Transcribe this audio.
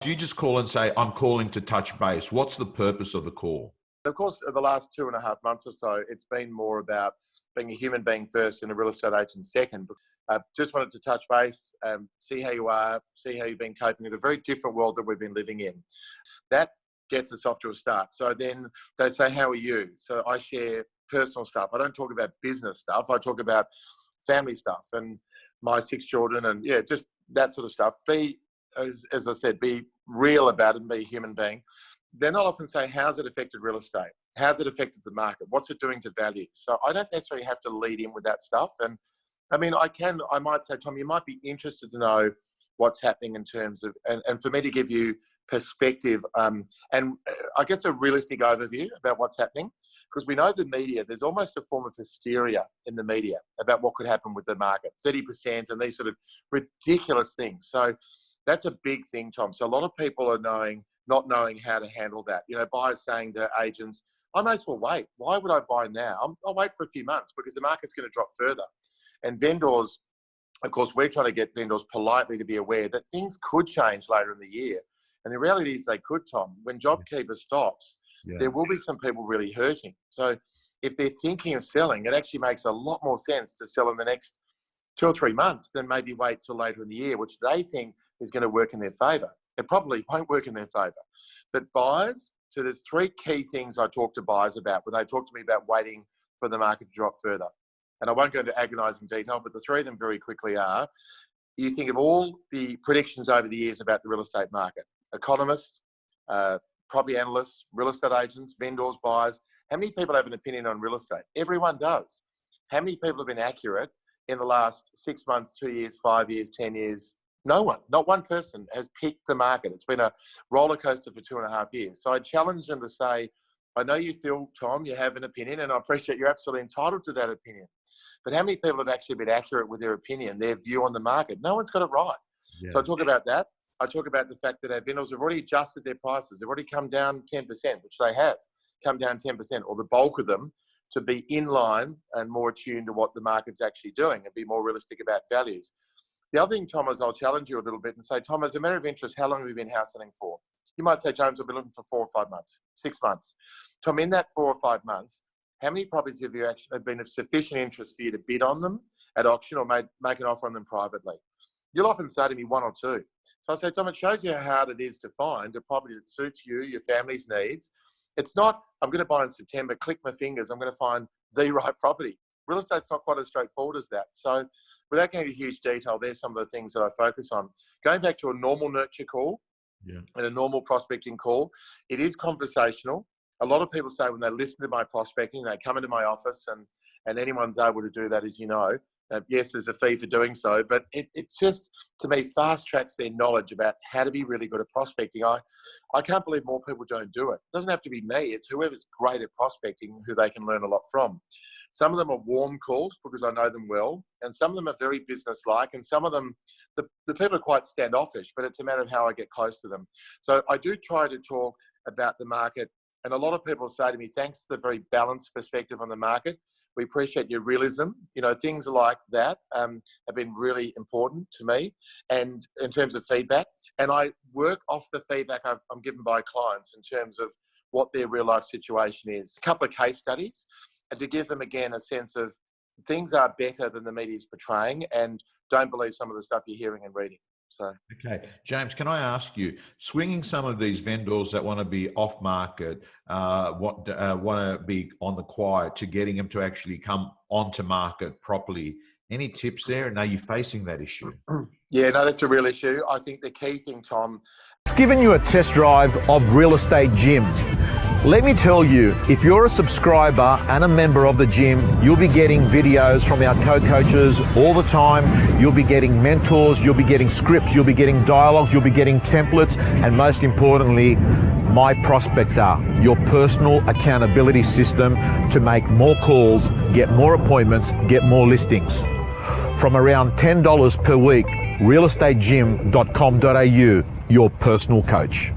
Do you just call and say, I'm calling to touch base? What's the purpose of the call? Of course, over the last 2.5 months or so, it's been more about being a human being first and a real estate agent second. Just wanted to touch base, see how you are, see how you've been coping with a very different world that we've been living in. That gets us off to a start. So then they say, how are you? So I share personal stuff. I don't talk about business stuff. I talk about family stuff and my 6 children and just that sort of stuff. As I said, be real about it and be a human being. Then I'll often say, how's it affected real estate? How's it affected the market? What's it doing to value? So I don't necessarily have to lead in with that stuff. And I mean, I might say, Tom, you might be interested to know what's happening in terms of, and for me to give you perspective and I guess a realistic overview about what's happening, because we know the media, there's almost a form of hysteria in the media about what could happen with the market, 30% and these sort of ridiculous things. So that's a big thing, Tom. So a lot of people are not knowing how to handle that. Buyers saying to agents, I may as well wait. Why would I buy now? I'll wait for a few months because the market's going to drop further. And vendors, of course, we're trying to get vendors politely to be aware that things could change later in the year. And the reality is they could, Tom. When JobKeeper stops, there will be some people really hurting. So if they're thinking of selling, it actually makes a lot more sense to sell in the next 2 or 3 months than maybe wait till later in the year, which they think is going to work in their favour. It probably won't work in their favour. But buyers, so there's 3 key things I talk to buyers about when they talk to me about waiting for the market to drop further. And I won't go into agonising detail, but the 3 of them very quickly are, you think of all the predictions over the years about the real estate market. Economists, property analysts, real estate agents, vendors, buyers. How many people have an opinion on real estate? Everyone does. How many people have been accurate in the last 6 months, 2 years, 5 years, 10 years? No one, not one person has picked the market. It's been a roller coaster for 2.5 years. So I challenge them to say, I know you feel, Tom, you have an opinion, and I appreciate you're absolutely entitled to that opinion. But how many people have actually been accurate with their opinion, their view on the market? No one's got it right. Yeah. So I talk about that. I talk about the fact that our vendors have already adjusted their prices. They've already come down 10%, which they have come down 10%, or the bulk of them, to be in line and more attuned to what the market's actually doing and be more realistic about values. The other thing, Tom, is I'll challenge you a little bit and say, Tom, as a matter of interest, how long have you been house hunting for? You might say, James, I've been looking for 4 or 5 months, 6 months. Tom, in that 4 or 5 months, how many properties have you actually been of sufficient interest for you to bid on them at auction or make an offer on them privately? You'll often say to me 1 or 2. So I say, Tom, it shows you how hard it is to find a property that suits you, your family's needs. It's not, I'm going to buy in September, click my fingers, I'm going to find the right property. Real estate's not quite as straightforward as that. So without going into huge detail, there's some of the things that I focus on. Going back to a normal nurture call and a normal prospecting call, it is conversational. A lot of people say when they listen to my prospecting, they come into my office and anyone's able to do that, as you know. Yes, there's a fee for doing so, but it's just, to me, fast tracks their knowledge about how to be really good at prospecting. I can't believe more people don't do it. It doesn't have to be me. It's whoever's great at prospecting who they can learn a lot from. Some of them are warm calls because I know them well, and some of them are very business-like, and some of them, the people are quite standoffish, but it's a matter of how I get close to them. So I do try to talk about the market. And a lot of people say to me, thanks to the very balanced perspective on the market, we appreciate your realism. Things like that have been really important to me, and in terms of feedback. And I work off the feedback I'm given by clients in terms of what their real life situation is. A couple of case studies, and to give them, again, a sense of things are better than the media is portraying, and don't believe some of the stuff you're hearing and reading. So. Okay, James, can I ask you, swinging some of these vendors that want to be off market, want to be on the quiet, to getting them to actually come onto market properly, any tips there? And are you facing that issue? Yeah, no, that's a real issue. I think the key thing, Tom, it's given you a test drive of Real Estate Gym. Let me tell you, if you're a subscriber and a member of the gym, you'll be getting videos from our co-coaches all the time. You'll be getting mentors, you'll be getting scripts, you'll be getting dialogues, you'll be getting templates, and most importantly, My Prospector, your personal accountability system to make more calls, get more appointments, get more listings. From around $10 per week, realestategym.com.au, your personal coach.